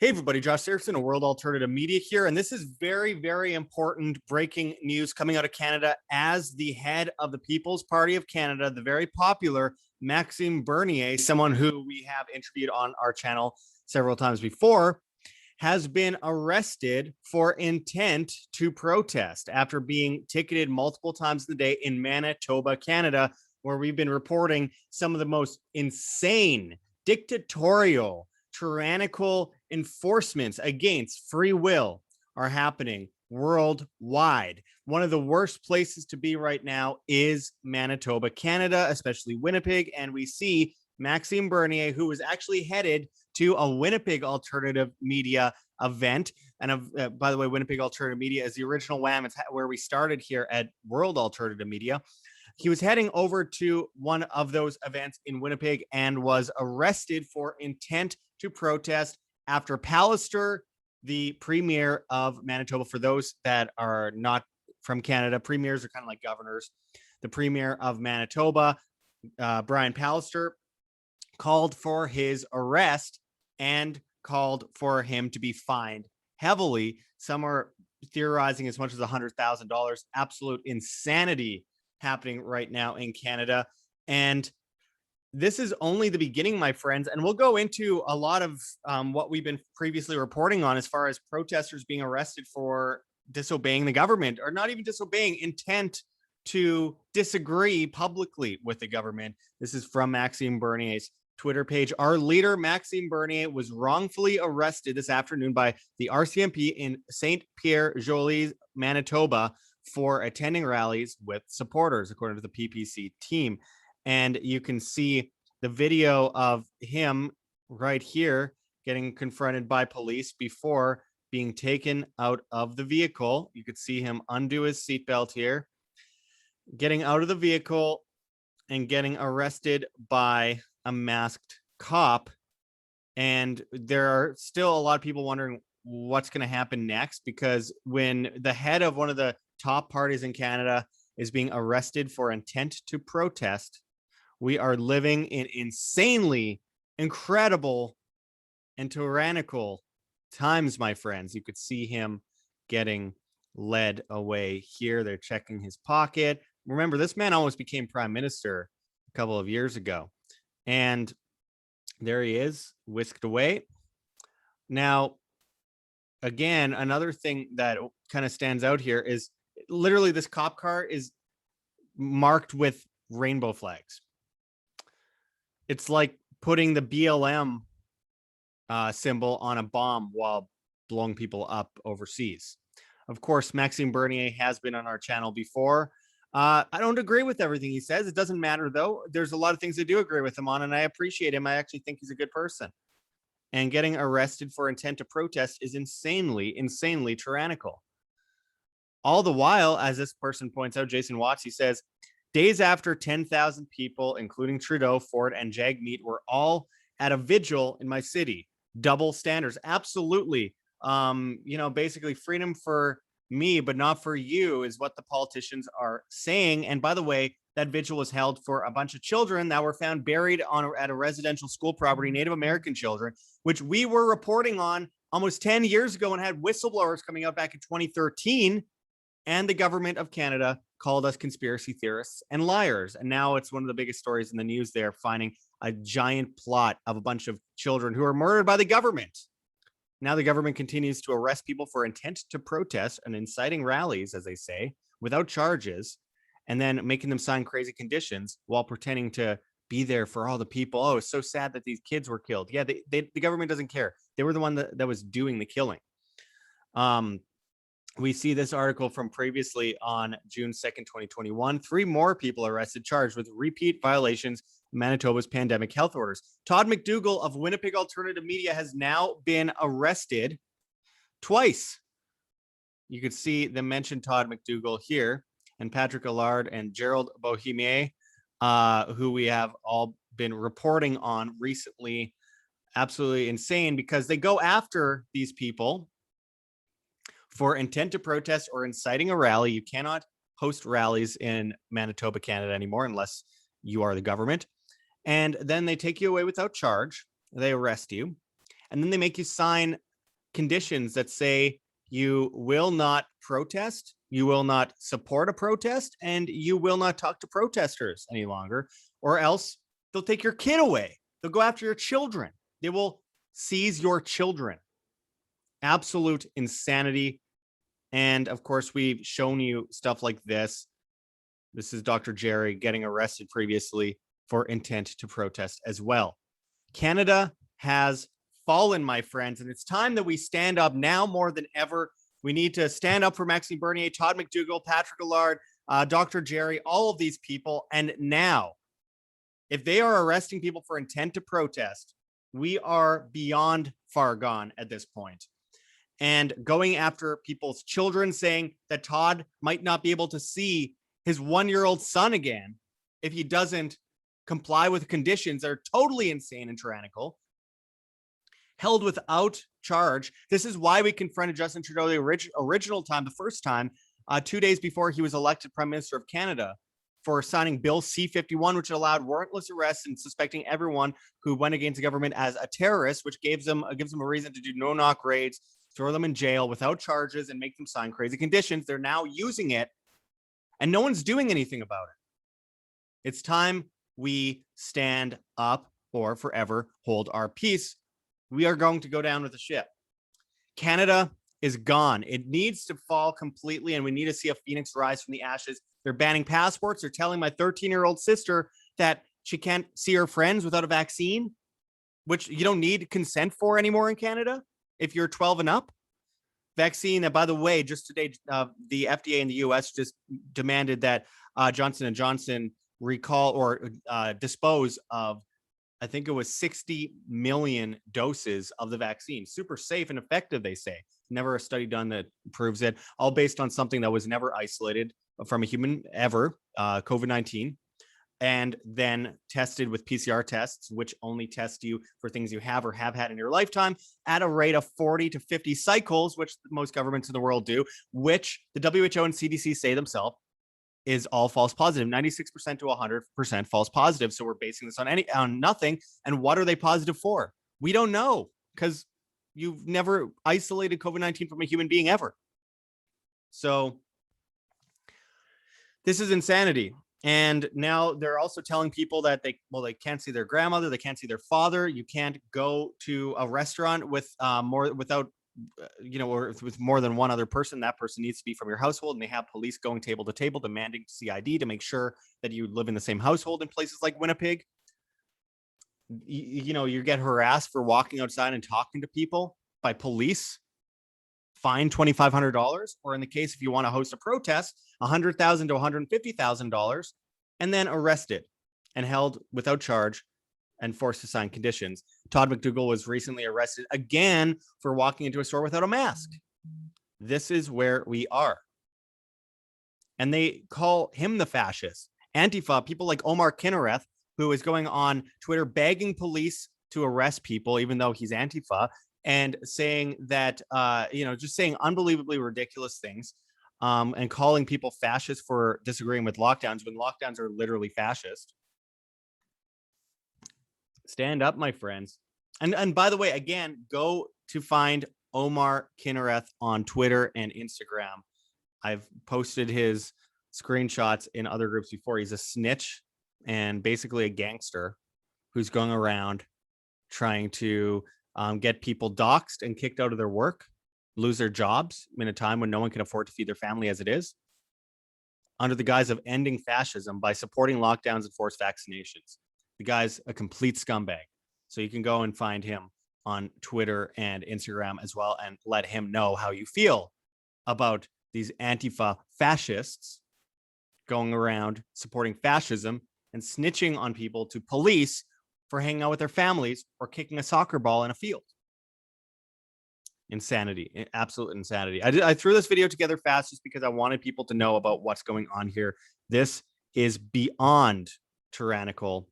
Hey everybody, Josh Sigurdson of World Alternative Media here, and this is very, very important breaking news coming out of Canada as the head of the People's Party of Canada, the very popular Maxime Bernier, someone who we have interviewed on our channel several times before, has been arrested for intent to protest after being ticketed multiple times a day in Manitoba, Canada, where we've been reporting some of the most insane, dictatorial, tyrannical enforcements against free will are happening worldwide. One of the worst places to be right now is Manitoba, Canada, especially Winnipeg. And we see Maxime Bernier, who was actually headed to a Winnipeg Alternative Media event. And by the way, Winnipeg Alternative Media is the original WAM. It's where we started here at World Alternative Media. He was heading over to one of those events in Winnipeg and was arrested for intent to protest after Pallister, the Premier of Manitoba. For those that are not from Canada, premiers are kind of like governors. The Premier of Manitoba, Brian Pallister, called for his arrest and called for him to be fined heavily. Some are theorizing as much as $100,000. Absolute insanity happening right now in Canada. And this is only the beginning, my friends, and we'll go into a lot of what we've been previously reporting on as far as protesters being arrested for disobeying the government, or not even disobeying, intent to disagree publicly with the government. This is from Maxime Bernier's Twitter page. Our leader, Maxime Bernier, was wrongfully arrested this afternoon by the RCMP in St. Pierre-Joli, Manitoba, for attending rallies with supporters, according to the PPC team. And you can see the video of him right here getting confronted by police before being taken out of the vehicle. You could see him undo his seatbelt here, getting out of the vehicle and getting arrested by a masked cop. And there are still a lot of people wondering what's going to happen next, because when the head of one of the top parties in Canada is being arrested for intent to protest, we are living in insanely incredible and tyrannical times, my friends. You could see him getting led away here. They're checking his pocket. Remember, this man almost became prime minister a couple of years ago. And there he is, whisked away. Now, again, another thing that kind of stands out here is literally this cop car is marked with rainbow flags. It's like putting the BLM symbol on a bomb while blowing people up overseas. Of course, Maxime Bernier has been on our channel before. I don't agree with everything he says. It doesn't matter, though. There's a lot of things I do agree with him on, and I appreciate him. I actually think he's a good person. And getting arrested for intent to protest is insanely, insanely tyrannical. All the while, as this person points out, Jason Watts, he says, days after 10,000 people, including Trudeau, Ford, and Jagmeet, were all at a vigil in my city. Double standards. Absolutely. Basically freedom for me, but not for you, is what the politicians are saying. And by the way, that vigil was held for a bunch of children that were found buried at a residential school property, Native American children, which we were reporting on almost 10 years ago and had whistleblowers coming out back in 2013. And the government of Canada called us conspiracy theorists and liars. And now it's one of the biggest stories in the news. They're finding a giant plot of a bunch of children who are murdered by the government. Now the government continues to arrest people for intent to protest and inciting rallies, as they say, without charges, and then making them sign crazy conditions while pretending to be there for all the people. Oh, it's so sad that these kids were killed. Yeah, the government doesn't care. They were the one that was doing the killing. We see this article from previously on June 2nd, 2021. 3 more people arrested, charged with repeat violations of Manitoba's pandemic health orders. Todd McDougall of Winnipeg Alternative Media has now been arrested twice. You could see them mention Todd McDougall here, and Patrick Allard and Gerald Bohemier, who we have all been reporting on recently. Absolutely insane, because they go after these people for intent to protest or inciting a rally. You cannot host rallies in Manitoba, Canada anymore unless you are the government. And then they take you away without charge. They arrest you. And then they make you sign conditions that say you will not protest, you will not support a protest, and you will not talk to protesters any longer, or else they'll take your kid away. They'll go after your children. They will seize your children. Absolute insanity. And of course, we've shown you stuff like this. This is Dr. Jerry getting arrested previously for intent to protest as well. Canada has fallen, my friends, and it's time that we stand up now more than ever. We need to stand up for Maxime Bernier, Todd McDougall, Patrick Allard, Dr. Jerry, all of these people. And now, if they are arresting people for intent to protest, we are beyond far gone at this point. And going after people's children, saying that Todd might not be able to see his 1-year-old son again if he doesn't comply with conditions that are totally insane and tyrannical. Held without charge. This is why we confronted Justin Trudeau the original time, the first time, 2 days before he was elected Prime Minister of Canada, for signing Bill C-51, which allowed warrantless arrests and suspecting everyone who went against the government as a terrorist, which gives them a reason to do no-knock raids, throw them in jail without charges, and make them sign crazy conditions. They're now using it, and no one's doing anything about it. It's time we stand up or forever hold our peace. We are going to go down with the ship. Canada is gone. It needs to fall completely, and we need to see a phoenix rise from the ashes. They're banning passports. They're telling my 13-year-old sister that she can't see her friends without a vaccine, which you don't need consent for anymore in Canada if you're 12 and up. Vaccine that, by the way, just today, the FDA in the US just demanded that Johnson & Johnson recall or dispose of, I think it was 60 million doses of the vaccine. Super safe and effective, they say. Never a study done that proves it. All based on something that was never isolated from a human ever, COVID-19, and then tested with PCR tests, which only test you for things you have or have had in your lifetime at a rate of 40 to 50 cycles, which most governments in the world do, which the WHO and CDC say themselves is all false positive, 96% to 100% false positive. So we're basing this on nothing. And what are they positive for? We don't know, because you've never isolated COVID-19 from a human being ever. So this is insanity. And now they're also telling people that they can't see their grandmother, they can't see their father. You can't go to a restaurant with or with more than one other person. That person needs to be from your household, and they have police going table to table demanding to see ID to make sure that you live in the same household in places like Winnipeg. You get harassed for walking outside and talking to people by police, fine $2,500, or in the case if you want to host a protest, $100,000 to $150,000, and then arrested and held without charge and forced to sign conditions. Todd McDougall was recently arrested again for walking into a store without a mask. This is where we are. And they call him the fascist. Antifa, people like Omar Kinnereth, who is going on Twitter begging police to arrest people, even though he's Antifa, and saying that, just saying unbelievably ridiculous things, and calling people fascists for disagreeing with lockdowns when lockdowns are literally fascist. Stand up, my friends. And by the way, again, go to find Omar Kinnereth on Twitter and Instagram. I've posted his screenshots in other groups before. He's a snitch and basically a gangster who's going around trying to get people doxxed and kicked out of their work, lose their jobs in a time when no one can afford to feed their family as it is, under the guise of ending fascism by supporting lockdowns and forced vaccinations. The guy's a complete scumbag. So you can go and find him on Twitter and Instagram as well, and let him know how you feel about these Antifa fascists going around supporting fascism and snitching on people to police for hanging out with their families or kicking a soccer ball in a field. Insanity, absolute insanity. I threw this video together fast just because I wanted people to know about what's going on here. This is beyond tyrannical.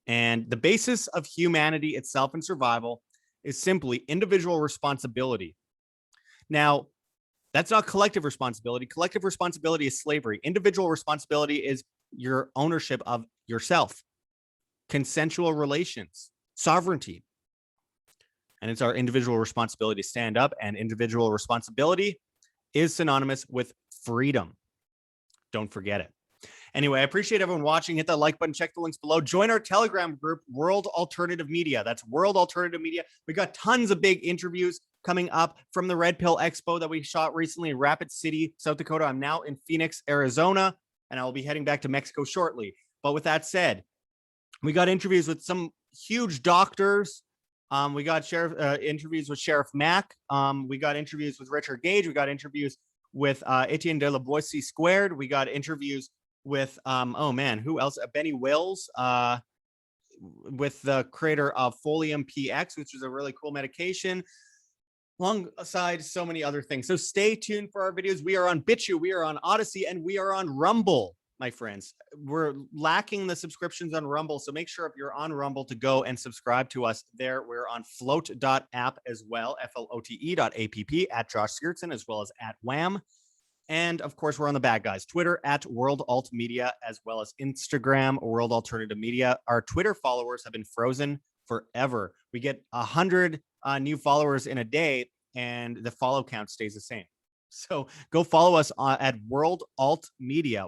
And the basis of humanity itself and survival is simply individual responsibility. Now, that's not collective responsibility. Collective responsibility is slavery. Individual responsibility is your ownership of yourself, consensual relations, sovereignty. And it's our individual responsibility to stand up, and individual responsibility is synonymous with freedom. Don't forget it. Anyway, I appreciate everyone watching. Hit that like button, check the links below. Join our Telegram group, World Alternative Media. That's World Alternative Media. We got tons of big interviews coming up from the Red Pill Expo that we shot recently in Rapid City, South Dakota. I'm now in Phoenix, Arizona, and I will be heading back to Mexico shortly. But with that said, we got interviews with some huge doctors. We got interviews with Sheriff Mack. We got interviews with Richard Gage. We got interviews with Etienne de la Boissy Squared. We got interviews with oh man, who else? Benny Wills, with the creator of Folium PX, which is a really cool medication, alongside so many other things. So stay tuned for our videos. We are on BitChute, we are on Odysee, and we are on Rumble, my friends. We're lacking the subscriptions on Rumble, so make sure if you're on Rumble to go and subscribe to us there. We're on flote.app as well, flote.app, at Josh Sigurdson, as well as at Wham. And of course, we're on the bad guys, Twitter at World Alt Media, as well as Instagram, World Alternative Media. Our Twitter followers have been frozen forever. We get 100 new followers in a day, and the follow count stays the same. So go follow us at World Alt Media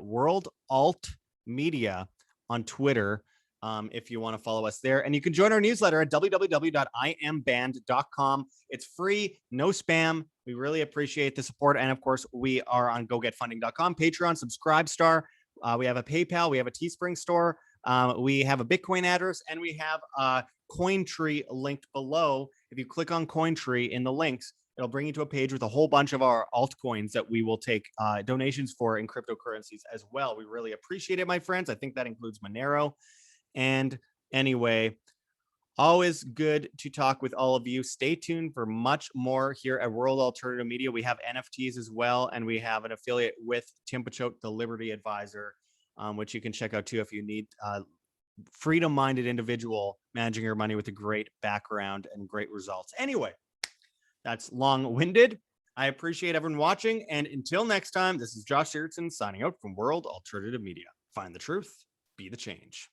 on Twitter, if you want to follow us there. And you can join our newsletter at www.iamband.com. It's free, no spam. We really appreciate the support. And of course, we are on gogetfunding.com, Patreon, Subscribestar. We have a PayPal, we have a Teespring store, we have a Bitcoin address, and we have a Cointree linked below. If you click on Cointree in the links, it'll bring you to a page with a whole bunch of our altcoins that we will take donations for in cryptocurrencies as well. We really appreciate it, my friends. I think that includes Monero. And anyway, always good to talk with all of you. Stay tuned for much more here at World Alternative Media. We have NFTs as well, and we have an affiliate with Tim Pachot, the Liberty Advisor, which you can check out too if you need freedom-minded individual managing your money with a great background and great results. Anyway, that's long-winded. I appreciate everyone watching, and until next time, this is Josh Sigurdson signing out from World Alternative Media. Find the truth, be the change.